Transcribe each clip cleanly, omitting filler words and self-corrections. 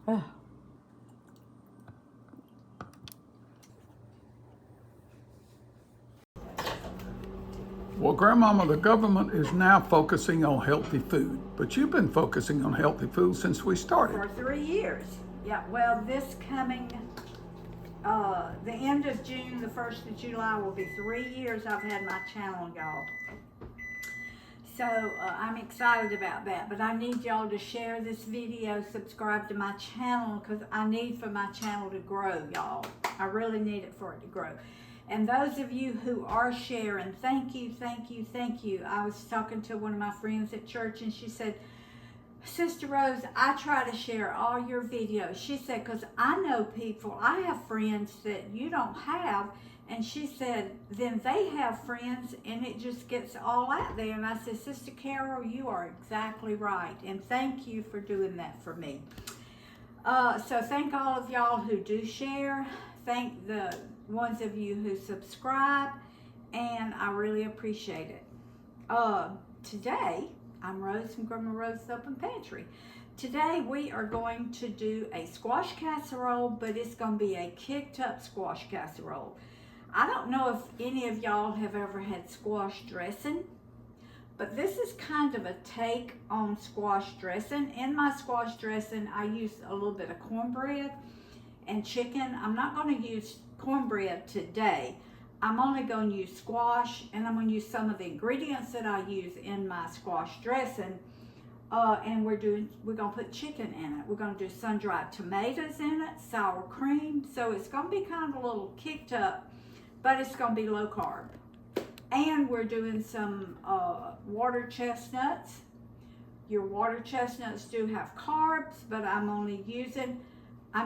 Ugh. Well, Grandmama, the government is now focusing on healthy food, but you've been focusing on healthy food since we started. For 3 years. Yeah, well, this coming, the end of June, the 1st of July will be 3 years I've had my channel, y'all. So I'm excited about that, but I need y'all to share this video, subscribe to my channel, because I need for my channel to grow, y'all. I really need it for it to grow. And those of you who are sharing, thank you, thank you, thank you. I was talking to one of my friends at church, and she said, Sister Rose, I try to share all your videos. She said, because I know people, I have friends that you don't have. And she said, then they have friends and it just gets all out there. And I said, Sister Carol, you are exactly right. And thank you for doing that for me. So thank all of y'all who do share. Thank the ones of you who subscribe. And I really appreciate it. Today, I'm Rose from Grandma Rose's Open Pantry. Today we are going to do a squash casserole, but it's going to be a kicked up squash casserole. I don't know if any of y'all have ever had squash dressing, but this is kind of a take on squash dressing. In my squash dressing, I use a little bit of cornbread and chicken. I'm not going to use cornbread today. I'm only going to use squash, and I'm going to use some of the ingredients that I use in my squash dressing. And we're going to put chicken in it. We're going to do sun-dried tomatoes in it, sour cream. So it's going to be kind of a little kicked up, but it's going to be low carb. And we're doing some water chestnuts. Your water chestnuts do have carbs, but I'm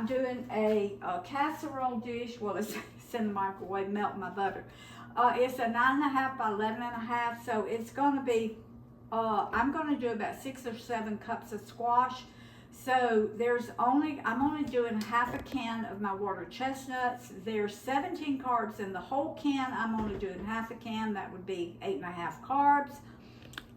doing a casserole dish. Well, it's in the microwave, melting my butter. It's a 9.5 by 11.5, so it's going to be, I'm going to do about 6 or 7 cups of squash. So I'm only doing half a can of my water chestnuts. There's 17 carbs in the whole can. I'm only doing half a can. That would be 8.5 carbs.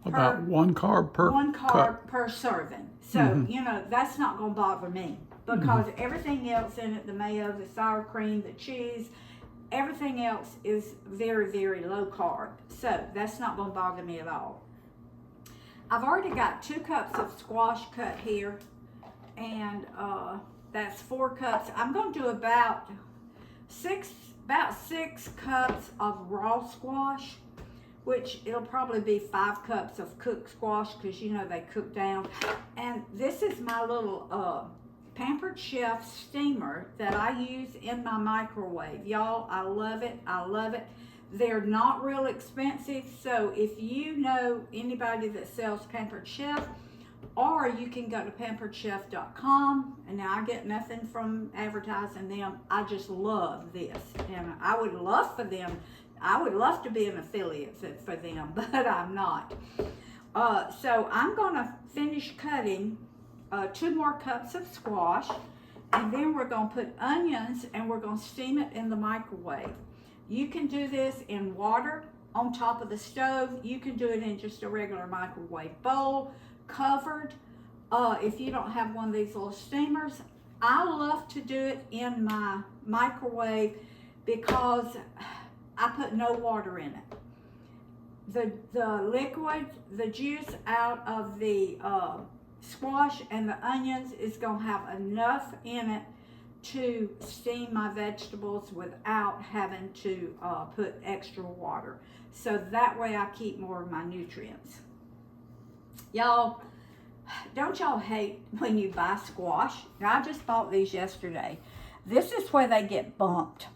About 1 carb per One carb cup. per serving. So, that's not going to bother me because everything else in it, the mayo, the sour cream, the cheese, everything else is very, very low carb. So that's not going to bother me at all. I've already got 2 cups of squash cut here. And that's 4 cups. I'm going to do about 6 cups of raw squash, which it'll probably be 5 cups of cooked squash because they cook down. And this is my little Pampered Chef steamer that I use in my microwave. Y'all, I love it. I love it. They're not real expensive. So if you know anybody that sells Pampered Chef, or you can go to pamperedchef.com, and now I get nothing from advertising them. I just love this, and I would love to be an affiliate for them, but I'm not. So I'm going to finish cutting 2 more cups of squash, and then we're going to put onions, and we're going to steam it in the microwave. You can do this in water on top of the stove. You can do it in just a regular microwave bowl, covered. If you don't have one of these little steamers, I love to do it in my microwave because I put no water in it. The liquid, the juice out of the squash and the onions is going to have enough in it to steam my vegetables without having to put extra water. So that way I keep more of my nutrients. Y'all, don't y'all hate when you buy squash? Now, I just bought these yesterday. This is where they get bumped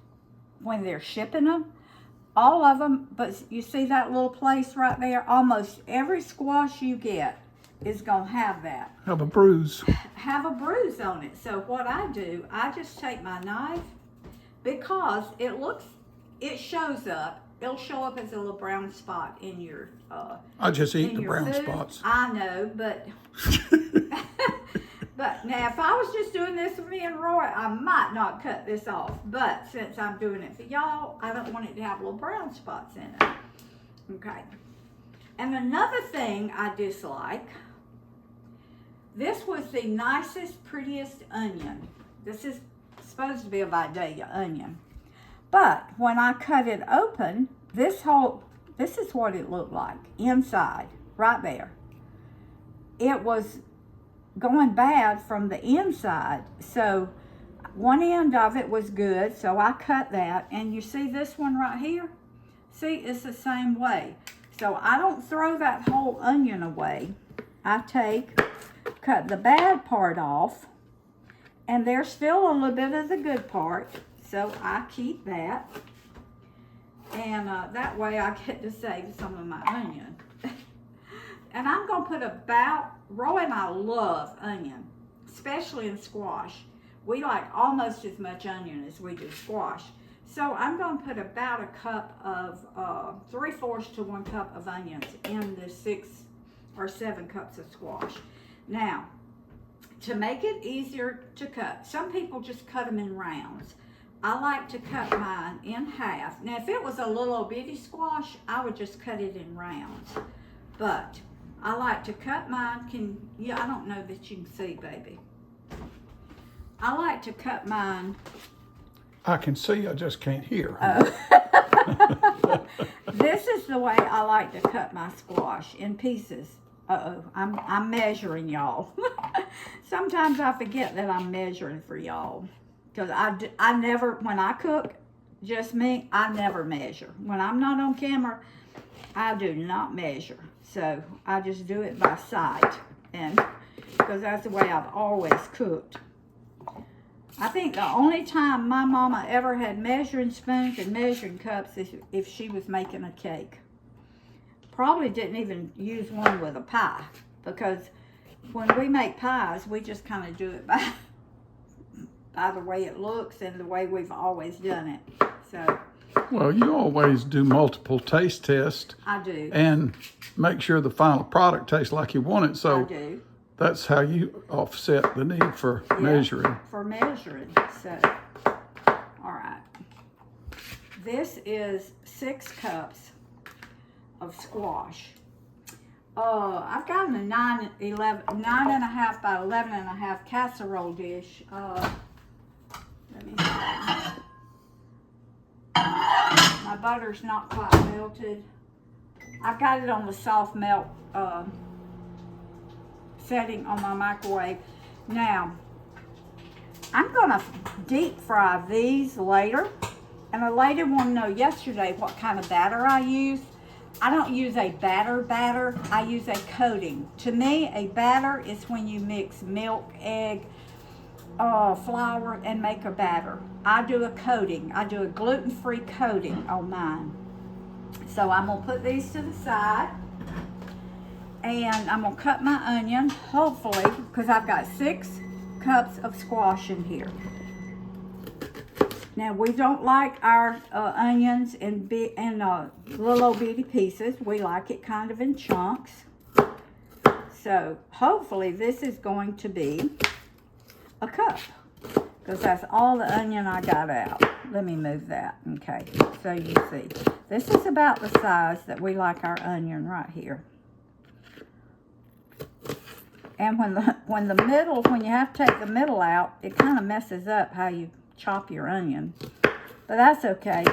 when they're shipping them. All of them, but you see that little place right there? Almost every squash you get is going to have that. Have a bruise. Have a bruise on it. So what I do, I just take my knife because it shows up. It'll show up as a little brown spot in your I just eat the brown food. spots. I know, but but now if I was just doing this with me and Roy, I might not cut this off. But since I'm doing it for y'all, I don't want it to have little brown spots in it. Okay. And another thing I dislike, This was the nicest, prettiest onion. This is supposed to be a Vidalia onion. But when I cut it open, this is what it looked like inside, right there. It was going bad from the inside. So one end of it was good, so I cut that. And you see this one right here? See, it's the same way. So I don't throw that whole onion away. I cut the bad part off, and there's still a little bit of the good part, so I keep that. And that way I get to save some of my onion. And I'm going to put about, Roy and I love onion, especially in squash. We like almost as much onion as we do squash. So I'm going to put about a cup of, 3/4 to 1 cup of onions in the 6 or 7 cups of squash. Now, to make it easier to cut, some people just cut them in rounds. I like to cut mine in half. Now, if it was a little bitty squash, I would just cut it in rounds. But I like to cut mine, I don't know that you can see, baby. I like to cut mine. I can see, I just can't hear. Oh. This is the way I like to cut my squash, in pieces. I'm measuring y'all. Sometimes I forget that I'm measuring for y'all. Because I never, when I cook, just me, I never measure. When I'm not on camera, I do not measure. So I just do it by sight. And because that's the way I've always cooked. I think the only time my mama ever had measuring spoons and measuring cups is if she was making a cake. Probably didn't even use one with a pie, because when we make pies, we just kind of do it by the way it looks and the way we've always done it. So. Well, you always do multiple taste tests. I do. And make sure the final product tastes like you want it. So I do. That's how you offset the need for measuring. For measuring. So, all right. This is 6 cups of squash. I've gotten a 9.5 by 11.5 casserole dish. Let me see. My butter's not quite melted. I've got it on the soft melt setting on my microwave. Now, I'm gonna deep fry these later, and a lady wanted to know yesterday what kind of batter I use. I don't use a batter, I use a coating. To me, a batter is when you mix milk, egg, flour, and make a batter. I do a coating. I do a gluten-free coating on mine. So I'm gonna put these to the side, and I'm gonna cut my onion, hopefully, because I've got 6 cups of squash in here. Now, we don't like our onions in little old bitty pieces. We like it kind of in chunks. So hopefully this is going to be a cup, because that's all the onion I got out. Let me move that, okay, so you see. This is about the size that we like our onion right here. And when you have to take the middle out, it kind of messes up how you chop your onion. But that's okay.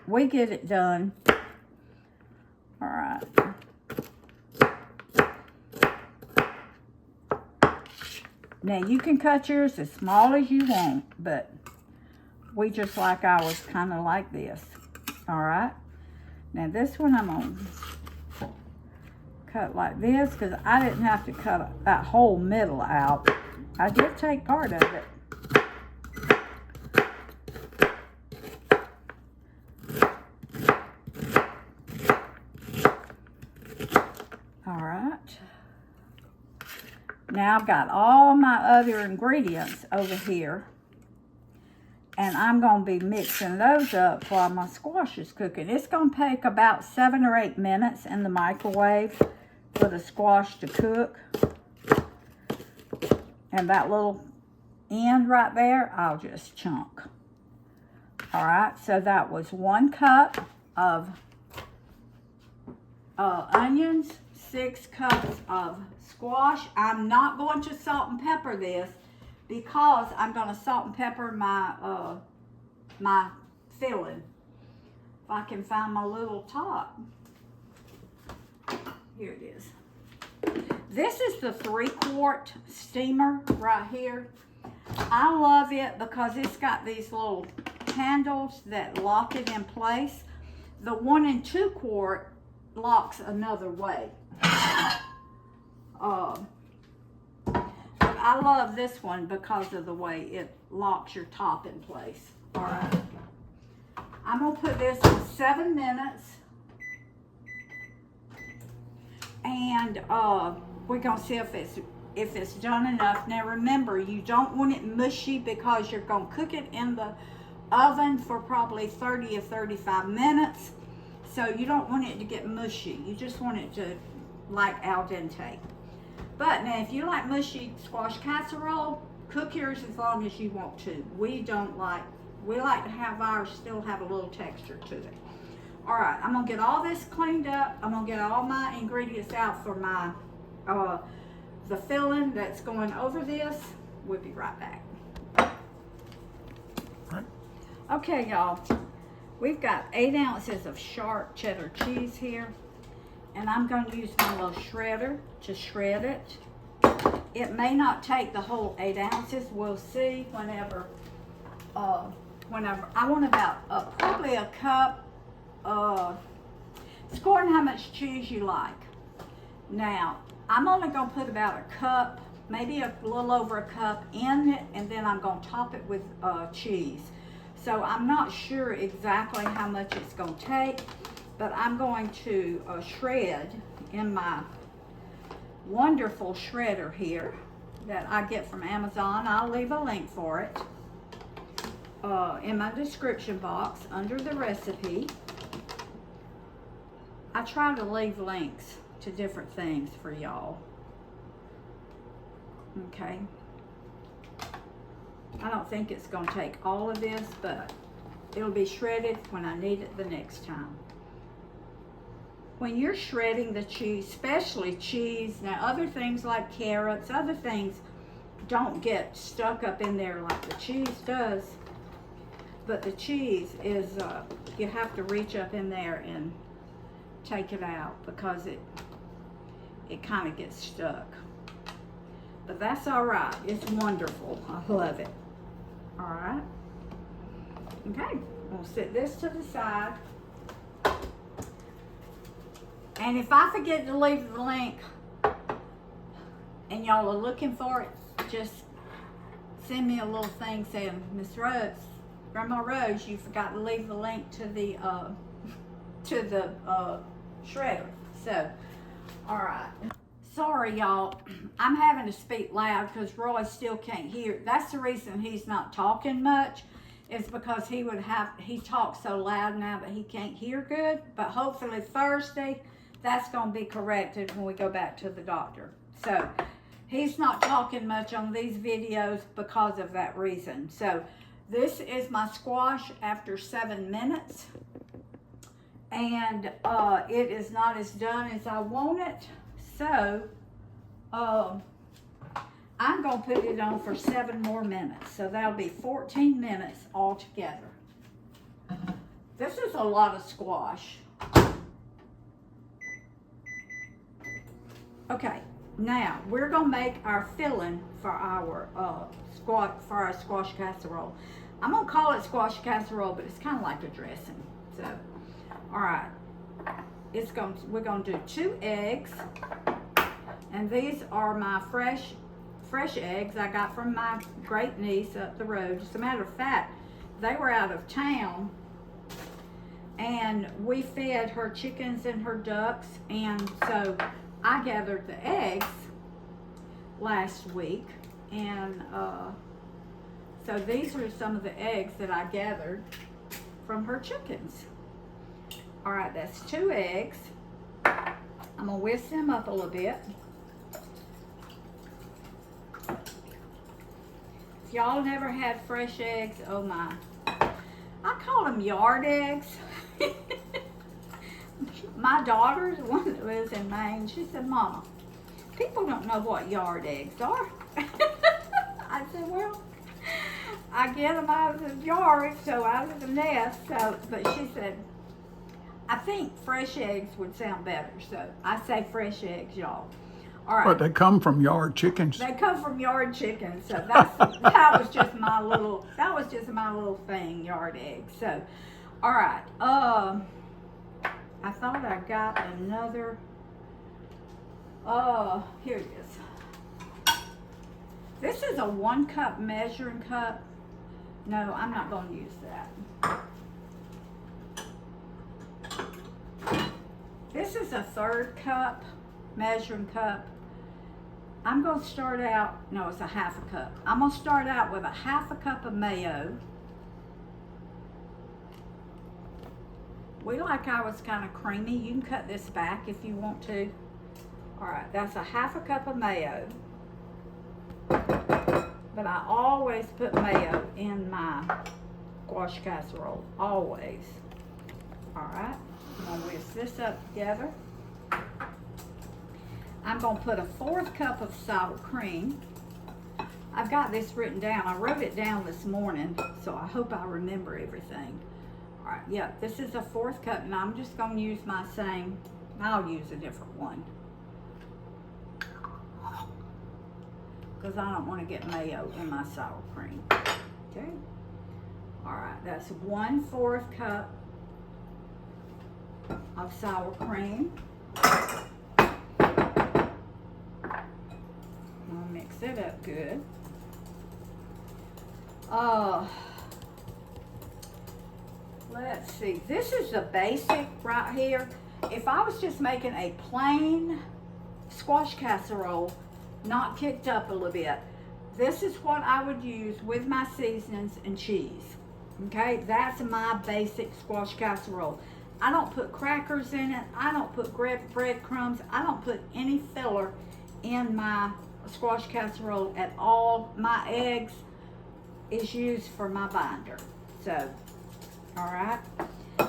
We get it done. All right. Now, you can cut yours as small as you want, but we just like ours kind of like this. All right. Now, this one I'm going to cut like this, because I didn't have to cut that whole middle out. I did take part of it. All right. Now I've got all my other ingredients over here, and I'm going to be mixing those up while my squash is cooking. It's going to take about 7 or 8 minutes in the microwave for the squash to cook. And that little end right there, I'll just chunk. All right, so that was 1 cup of onions, 6 cups of squash. I'm not going to salt and pepper this because I'm going to salt and pepper my my filling. If I can find my little top. Here it is. This is the 3-quart steamer right here. I love it because it's got these little handles that lock it in place. The 1 and 2 quart locks another way. But I love this one because of the way it locks your top in place. All right. I'm gonna put this in 7 minutes. And we're gonna see if it's done enough. Now remember, you don't want it mushy because you're gonna cook it in the oven for probably 30 or 35 minutes. So you don't want it to get mushy. You just want it to like al dente. But now if you like mushy squash casserole, cook yours as long as you want to. We like to have ours still have a little texture to it. All right, I'm gonna get all this cleaned up. I'm gonna get all my ingredients out for my the filling that's going over this. We'll be right back. Right. Okay, y'all. We've got 8 ounces of sharp cheddar cheese here, and I'm going to use my little shredder to shred it. It may not take the whole 8 ounces. We'll see whenever. I want about probably a cup. Score on how much cheese you like. Now, I'm only going to put about a cup, maybe a little over a cup in it, and then I'm going to top it with cheese. So I'm not sure exactly how much it's going to take, but I'm going to shred in my wonderful shredder here that I get from Amazon. I'll leave a link for it in my description box under the recipe. I try to leave links to different things for y'all. Okay. I don't think it's going to take all of this, but it'll be shredded when I need it the next time. When you're shredding the cheese, especially cheese, now other things like carrots, other things don't get stuck up in there like the cheese does. But the cheese is, you have to reach up in there and take it out because it kind of gets stuck. But that's all right. It's wonderful. I love it. All right. Okay. We'll set this to the side. And if I forget to leave the link and y'all are looking for it, just send me a little thing saying, Miss Rose, Grandma Rose, you forgot to leave the link to the shredder. So, all right. Sorry, y'all. I'm having to speak loud because Roy still can't hear. That's the reason he's not talking much, is because he talks so loud now that he can't hear good. But hopefully Thursday, that's going to be corrected when we go back to the doctor. So he's not talking much on these videos because of that reason. So this is my squash after 7 minutes. And it is not as done as I want it. So, I'm going to put it on for 7 more minutes. So that'll be 14 minutes altogether. This is a lot of squash. Okay, now we're going to make our filling for our squash casserole. I'm going to call it squash casserole, but it's kind of like a dressing. So, all right. We're going to do 2 eggs, and these are my fresh eggs I got from my great niece up the road. As a matter of fact, they were out of town, and we fed her chickens and her ducks, and so I gathered the eggs last week, and so these are some of the eggs that I gathered from her chickens. All right, that's 2 eggs. I'm gonna whisk them up a little bit. If y'all never had fresh eggs, oh my. I call them yard eggs. my daughter, the one that lives in Maine, she said, Mama, people don't know what yard eggs are. I said, well, I get them out of the yard, so out of the nest. So, but she said, I think fresh eggs would sound better. So I say fresh eggs, y'all. All right. But they come from yard chickens. They come from yard chickens. So that was just my little thing, yard eggs. So, all right. I thought I got another. Here it is. This is a 1 cup measuring cup. No, I'm not going to use that. This is a 1/3 cup measuring cup. I'm going to start out, no, it's a 1/2 cup. I'm going to start out with a 1/2 cup of mayo. We like ours kind of creamy. You can cut this back if you want to. All right, that's a 1/2 cup of mayo. But I always put mayo in my squash casserole, always. All right, I'm gonna whisk this up together. I'm gonna put a 1/4 cup of sour cream. I've got this written down. I wrote it down this morning, so I hope I remember everything. All right, yeah, this is a 1/4 cup, and I'm just gonna use my same, I'll use a different one, because I don't want to get mayo in my sour cream. Okay. All right, that's 1/4 cup of sour cream. I'll mix it up good. Let's see. This is the basic right here. If I was just making a plain squash casserole, not kicked up a little bit, this is what I would use with my seasonings and cheese. Okay, that's my basic squash casserole. I don't put crackers in it. I don't put breadcrumbs. I don't put any filler in my squash casserole at all. My eggs is used for my binder. So, all right.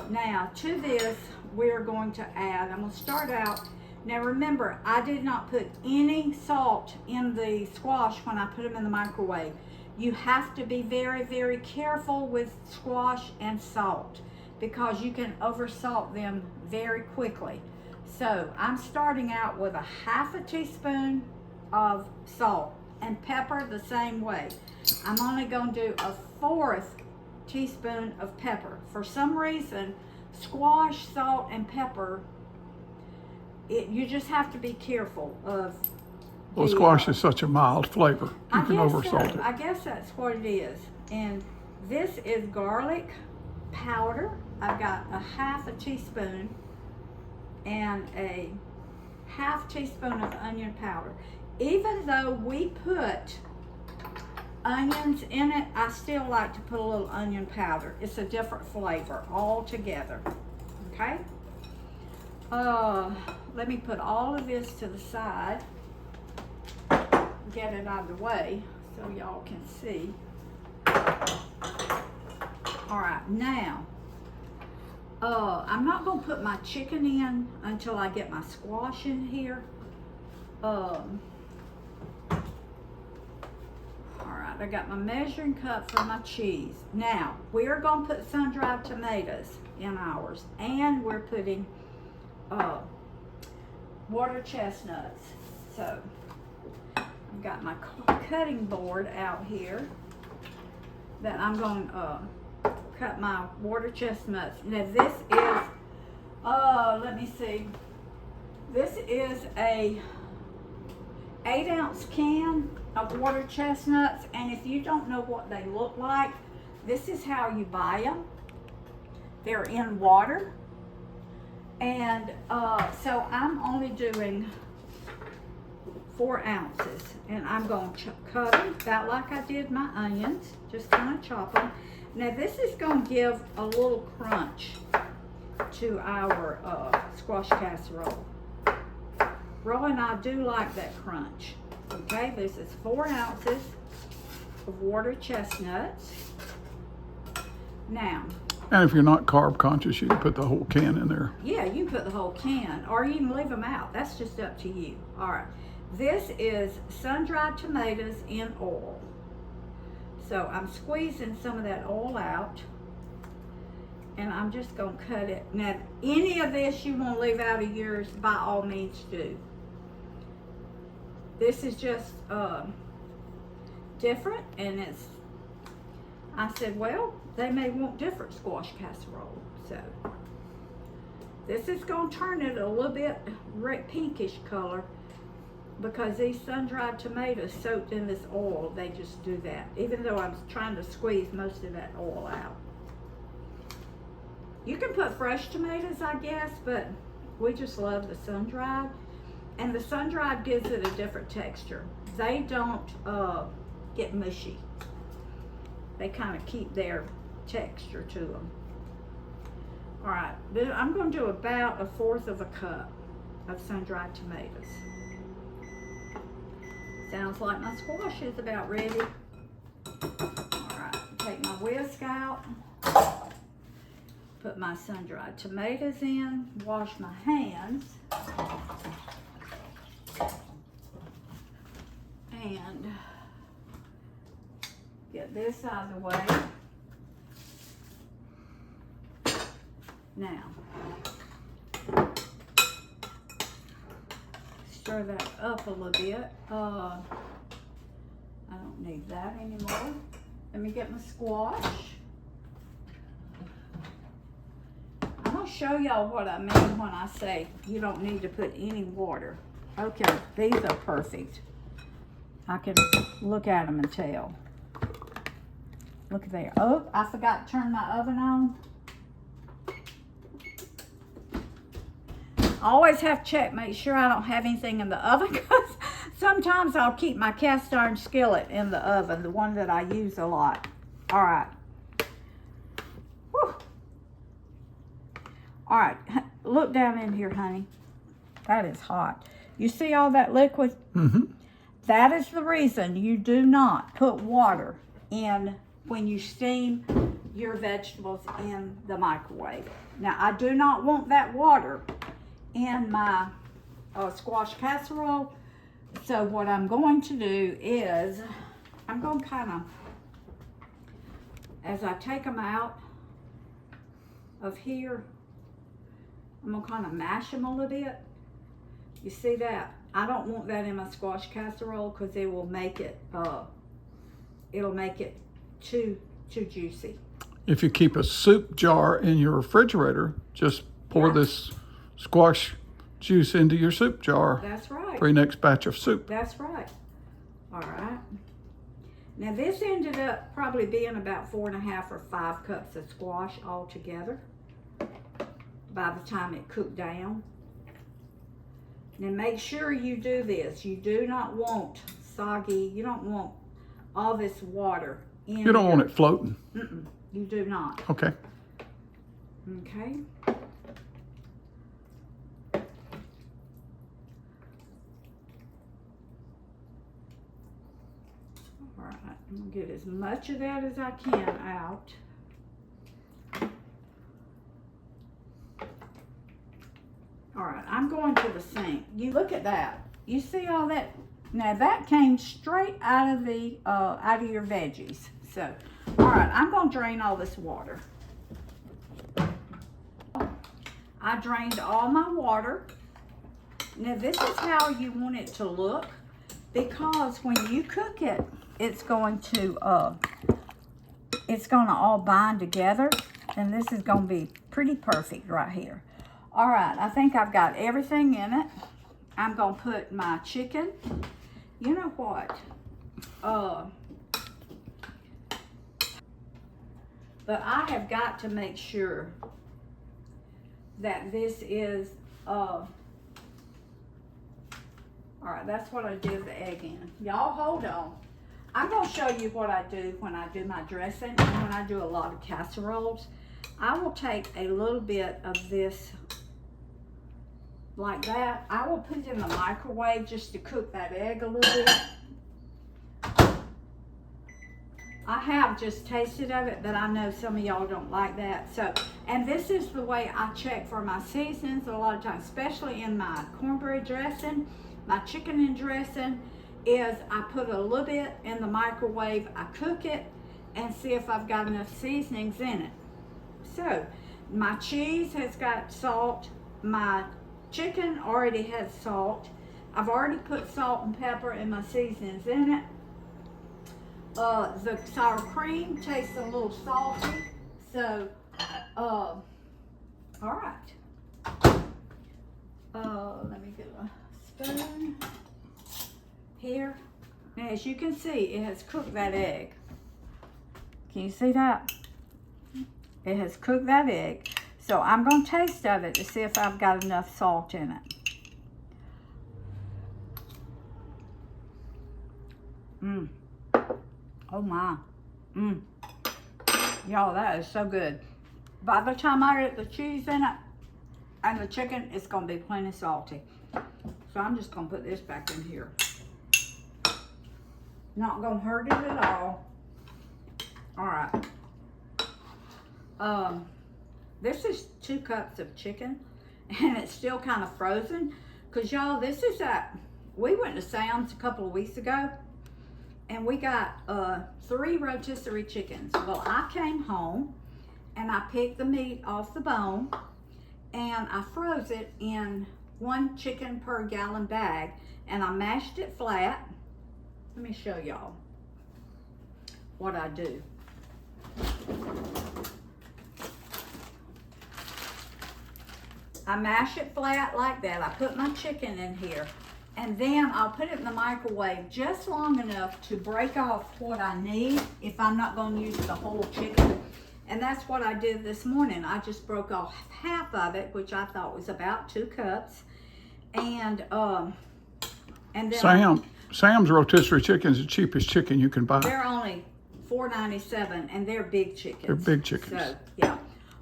Now to this, we're going to add, I'm going to start out. Now remember, I did not put any salt in the squash when I put them in the microwave. You have to be very, very careful with squash and salt, because you can oversalt them very quickly. So I'm starting out with a 1/2 teaspoon of salt, and pepper the same way. I'm only going to do a 1/4 teaspoon of pepper. For some reason, squash, salt, and pepper, you just have to be careful of. Well, squash is such a mild flavor. You can oversalt it. I guess that's what it is. And this is garlic powder. I've got a 1/2 teaspoon and a 1/2 teaspoon of onion powder. Even though we put onions in it, I still like to put a little onion powder. It's a different flavor altogether. Okay? Let me put all of this to the side. Get it out of the way so y'all can see. All right, now, I'm not gonna put my chicken in until I get my squash in here. All right, I got my measuring cup for my cheese. Now, we're gonna put sun-dried tomatoes in ours, and we're putting water chestnuts. So, I've got my cutting board out here that I'm going to cut my water chestnuts. Now this is, let me see, this is a 8-ounce can of water chestnuts, and if you don't know what they look like, this is how you buy them. They're in water, and so I'm only doing 4 ounces, and I'm going to cut them about like I did my onions, just kind of chop them. Now this is going to give a little crunch to our squash casserole. Roy and I do like that crunch. Okay, this is 4 ounces of water chestnuts. Now, And if you're not carb conscious, you can put the whole can in there. Yeah, you can put the whole can, or you can leave them out. That's just up to you. All right. This is sun-dried tomatoes in oil. So I'm squeezing some of that oil out, and I'm just gonna cut it. Now, any of this you want to leave out of yours, by all means do. This is just different, and I said, well, they may want different squash casserole. So this is gonna turn it a little bit pinkish color, because these sun-dried tomatoes soaked in this oil, they just do that. Even though I'm trying to squeeze most of that oil out. You can put fresh tomatoes, I guess, but we just love the sun-dried. And the sun-dried gives it a different texture. They don't get mushy. They kind of keep their texture to them. All right, I'm going to do about 1/4 of a cup of sun-dried tomatoes. Sounds like my squash is about ready. All right, take my whisk out. Put my sun-dried tomatoes in. Wash my hands. And get this out of the way. Now, stir that up a little bit. I don't need that anymore. Let me get my squash. I'm gonna show y'all what I mean when I say you don't need to put any water. Okay, these are perfect. I can look at them and tell. Look at there. Oh, I forgot to turn my oven on. I always have to check, make sure I don't have anything in the oven, because sometimes I'll keep my cast iron skillet in the oven, the one that I use a lot. All right. Whew. All right, look down in here, honey. That is hot. You see all that liquid? Mm-hmm. That is the reason you do not put water in when you steam your vegetables in the microwave. Now, I do not want that water in my squash casserole. So what I'm going to do is, I'm going to kind of, as I take them out of here, I'm going to kind of mash them a little bit. You see that? I don't want that in my squash casserole, because it will make it, it'll make it too juicy. If you keep a soup jar in your refrigerator, just pour this squash juice into your soup jar. That's right. For your next batch of soup. That's right. All right. Now this ended up probably being about 4.5 or 5 cups of squash all together by the time it cooked down. Now make sure you do this. You do not want soggy, you don't want all this water in. You don't want it floating. Mm-mm, you do not. Okay. Okay. All right, I'm gonna get as much of that as I can out. All right, I'm going to the sink. You look at that. You see all that? Now that came straight out of the out of your veggies. So, all right, I'm going to drain all this water. I drained all my water. Now this is how you want it to look, because when you cook it, it's going to all bind together, and this is going to be pretty perfect right here. All right, I think I've got everything in it. I'm going to put my chicken. You know what? But I have got to make sure that this is, all right, that's what I did the egg in. Y'all hold on. I'm going to show you what I do when I do my dressing, and when I do a lot of casseroles. I will take a little bit of this like that. I will put it in the microwave just to cook that egg a little bit. I have just tasted of it, but I know some of y'all don't like that. So, and this is the way I check for my seasonings a lot of times, especially in my cornbread dressing, my chicken and dressing, is I put a little bit in the microwave, I cook it, and see if I've got enough seasonings in it. So, my cheese has got salt, my chicken already has salt. I've already put salt and pepper and my seasonings in it. The sour cream tastes a little salty, so, all right. Let me get a spoon here. Now, as you can see, it has cooked that egg. Can you see that? It has cooked that egg. So I'm going to taste of it to see if I've got enough salt in it. Oh my. Y'all, that is so good. By the time I get the cheese in it and the chicken, it's going to be plenty salty. So I'm just going to put this back in here. Not going to hurt it at all. All right. This is 2 cups of chicken, and it's still kind of frozen. Because, y'all, this is we went to Sam's a couple of weeks ago, and we got 3 rotisserie chickens. Well, I came home, and I picked the meat off the bone, and I froze it in 1 chicken per gallon bag, and I mashed it flat. Let me show y'all what I do. I mash it flat like that. I put my chicken in here, and then I'll put it in the microwave just long enough to break off what I need if I'm not going to use the whole chicken. And that's what I did this morning. I just broke off half of it, which I thought was about 2 cups. And then Sam's rotisserie chicken is the cheapest chicken you can buy. They're only $4.97, and they're big chickens. They're big chickens. So, yeah.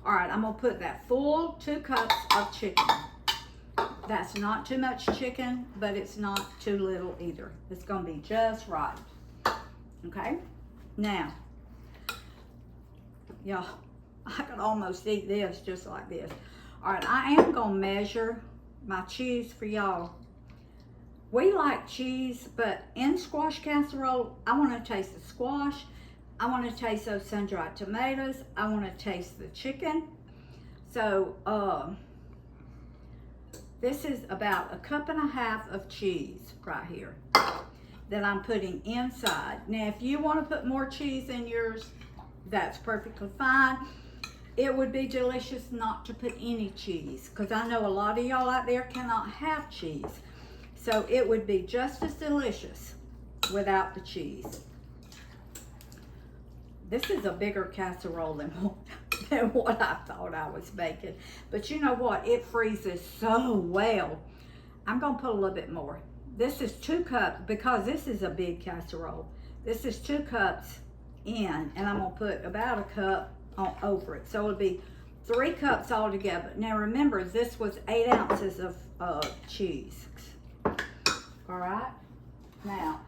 All right, I'm going to put that full 2 cups of chicken. That's not too much chicken, but it's not too little either. It's going to be just right. Okay? Now, y'all, I could almost eat this just like this. All right, I am going to measure my cheese for y'all. We like cheese, but in squash casserole, I want to taste the squash. I want to taste those sun-dried tomatoes. I want to taste the chicken. So, this is about 1.5 cups of cheese right here that I'm putting inside. Now, if you want to put more cheese in yours, that's perfectly fine. It would be delicious not to put any cheese, because I know a lot of y'all out there cannot have cheese. So it would be just as delicious without the cheese. This is a bigger casserole than what I thought I was making. But you know what? It freezes so well. I'm going to put a little bit more. This is 2 cups, because this is a big casserole. This is 2 cups in, and I'm going to put about 1 cup over it. So it'll be 3 cups altogether. Now remember, this was 8 ounces of cheese. All right. Now,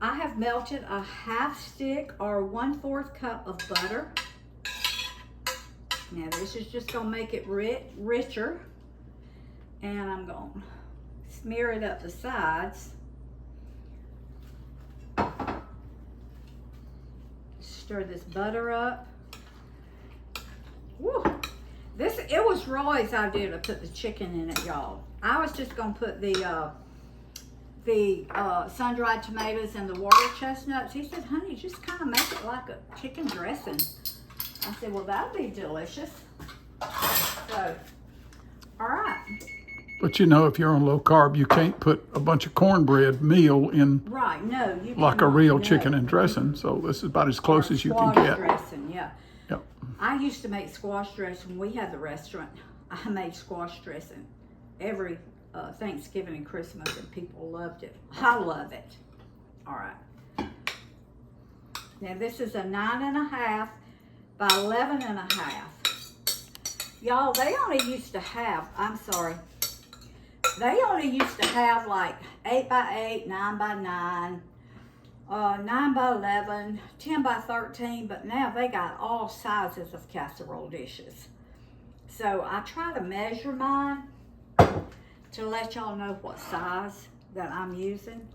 I have melted a 1/2 stick or 1/4 cup of butter. Now this is just gonna make it richer. And I'm gonna smear it up the sides. Stir this butter up. Woo! It was Roy's idea to put the chicken in it, y'all. I was just gonna put the sun-dried tomatoes and the water chestnuts. He said, honey, just kind of make it like a chicken dressing. I said, well, that'd be delicious. So, all right. But you know, if you're on low carb, you can't put a bunch of cornbread meal in Right, no. You like cannot, a real no. chicken and dressing. So this is about as close as you can Squash get. dressing, yeah. Yep. I used to make squash dressing when we had the restaurant. I made squash dressing every Thanksgiving and Christmas, and people loved it. I love it. All right. Now this is a 9.5 by 11.5. Y'all, they only used to have, they only used to have like 8 by 8, 9 by 9, 9 by 11, 10 by 13, but now they got all sizes of casserole dishes. So I try to measure mine to let y'all know what size that I'm using.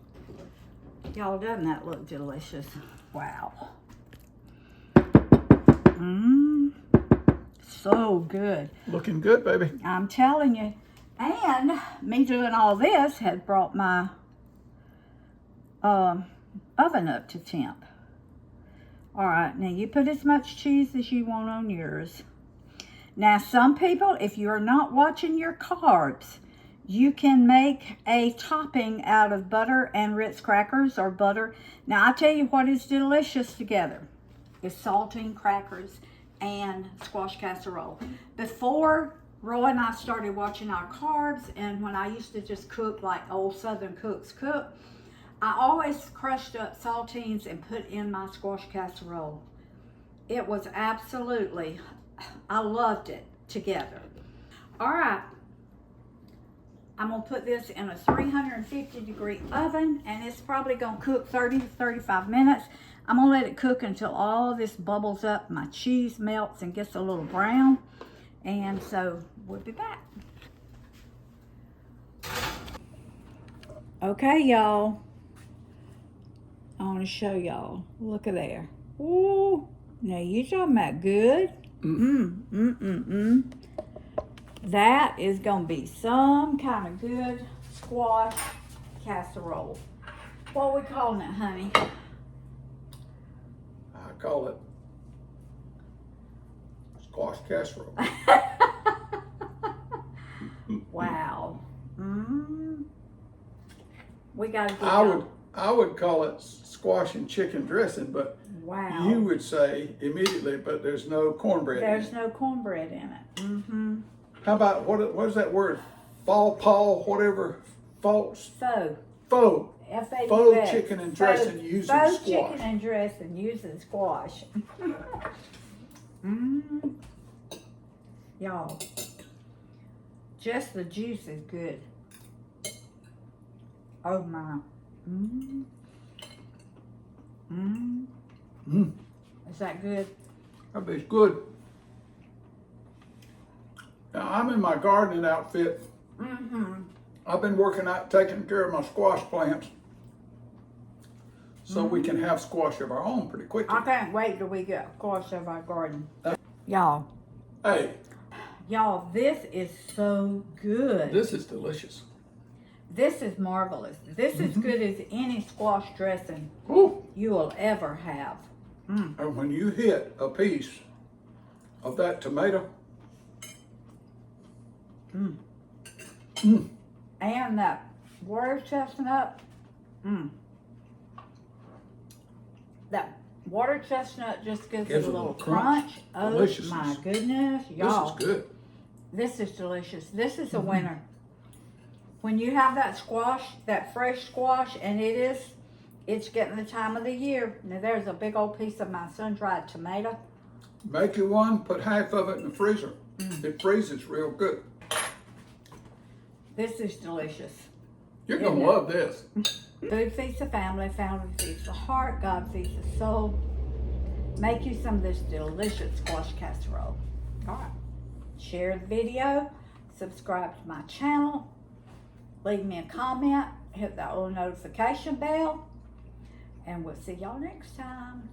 Y'all, doesn't that look delicious? Wow. So good. Looking good, baby. I'm telling you. And me doing all this had brought my oven up to temp. All right, now you put as much cheese as you want on yours. Now, some people, if you're not watching your carbs, you can make a topping out of butter and Ritz crackers or butter. Now, I tell you what is delicious together is saltine crackers and squash casserole. Before Roy and I started watching our carbs, and when I used to just cook like old Southern cooks cook, I always crushed up saltines and put in my squash casserole. It was absolutely, I loved it together. All right, I'm gonna put this in a 350-degree oven, and it's probably gonna cook 30 to 35 minutes. I'm gonna let it cook until all this bubbles up, my cheese melts and gets a little brown. And so we'll be back. Okay, y'all. I want to show y'all. Look at there. Ooh. Now you talking about good? That is gonna be some kind of good squash casserole. What are we calling it, honey? I call it squash casserole. Wow. We gotta get I would call it squash and chicken dressing, but wow. you would say immediately, but there's no cornbread. There's no cornbread in it. How about what is that word? Faux pas, whatever. Faux. Faux Faux chicken and dressing using squash. Faux chicken and dressing using squash. Y'all, just the juice is good. Oh my. Is that good? That is good. Now I'm in my gardening outfit. I've been working out, taking care of my squash plants, so we can have squash of our own pretty quickly. I can't wait till we get squash of our garden. Y'all. Hey. Y'all, this is so good. This is delicious. This is marvelous. This is as good as any squash dressing you will ever have. And when you hit a piece of that tomato, and that water chestnut, that water chestnut just gives it a little crunch. Oh my goodness, y'all. This is good. This is delicious. This is a winner. When you have that squash, that fresh squash, and it's getting the time of the year. Now there's a big old piece of my sun-dried tomato. Make you one, put half of it in the freezer. It freezes real good. This is delicious. You're gonna love this. Food feeds the family, family feeds the heart, God feeds the soul. Make you some of this delicious squash casserole. All right. Share the video, subscribe to my channel, leave me a comment, hit that little notification bell, and we'll see y'all next time.